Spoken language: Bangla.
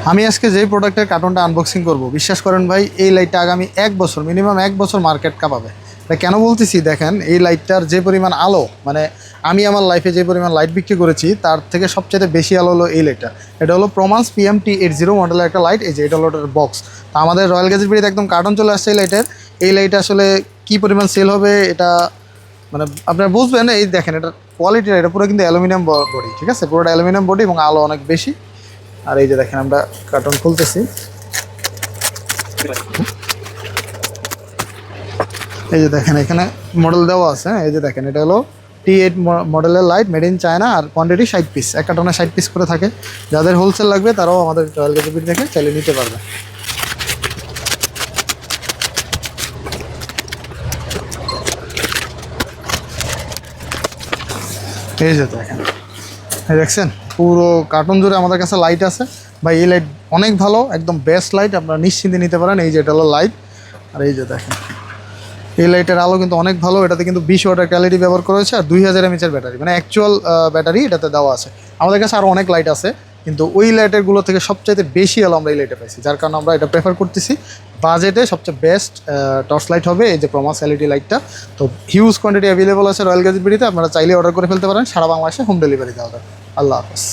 আমি আজকে যেই প্রোডাক্টের কার্টনটা আনবক্সিং করব, বিশ্বাস করেন ভাই, এই লাইটটা আগামী 1 বছর, মিনিমাম 1 বছর মার্কেট কাঁপাবে। এটা কেন বলতেছি দেখেন, এই লাইটটার যে পরিমাণ আলো, মানে আমি আমার লাইফে যে পরিমাণ লাইট বিক্রি করেছি তার থেকে সবচেয়ে বেশি আলো হলো এই লাইটটা। এটা হলো প্রমান্স PMT80 মডেলের একটা লাইট। এই যে এটা হলো ওটার বক্স। তো আমাদের রয়্যাল গ্যাজেট বিড়িতে একদম কার্টন চলে আসছে এই লাইটের। এই লাইট আসলে কী পরিমাণ সেল হবে এটা মানে আপনারা বুঝবেন। এই দেখেন এটার কোয়ালিটিটা, এটা পুরো কিন্তু অ্যালুমিনিয়াম বডি, ঠিক আছে, পুরোটা অ্যালুমিনিয়াম বডি এবং আলো অনেক বেশি। আর এই যে দেখেন আমরা কার্টন খুলতেছি, এই যে দেখেন এখানে মডেল দেওয়া আছে। এই যে দেখেন এটা হলো T8 মডেলের লাইট, মেড ইন চায়না, আর কোয়ান্টিটি 60 পিস, এক কার্টনে 60 পিস করে থাকে। যাদের হোলসেল লাগবে তারাও আমাদের রয়্যাল গ্যাজেট থেকে চাইলে নিতে পারবে। এই যে দেখেন, এই দেখছেন পুরো কার্টন জুড়ে আমাদের কাছে লাইট আছে ভাই। এই লাইট অনেক ভালো, একদম বেস্ট লাইট, আপনারা নিশ্চিন্তে নিতে পারেন। এই যে এটা হলো লাইট, আর এই যে দেখেন এই লাইটের আলো কিন্তু অনেক ভালো। এটাতে কিন্তু 20 ওয়াটের ক্যালোরি ব্যবহার করা হয়েছে আর 2000 mAh ব্যাটারি, মানে অ্যাকচুয়াল ব্যাটারি এটাতে দেওয়া আছে। আমাদের কাছে আরও অনেক লাইট আছে, কিন্তু ওই লাইটেরগুলো থেকে সবচাইতে বেশি আলো আমরা এই লাইটে পাইছি, যার কারণে আমরা এটা প্রেফার করতেছি। বাজেটে সবচেয়ে বেস্ট টর্চ লাইট হবে এই যে প্রমাস LED লাইটটা। তো হিউজ কোয়ান্টিটি অ্যাভেলেবল আছে রয়্যাল গ্যাজেট বিডিতে, আপনারা চাইলে অর্ডার করে ফেলতে পারেন। সারা বাংলাদেশে হোম ডেলিভারি দেওয়া হবে। আল্লাহ হাফেজ।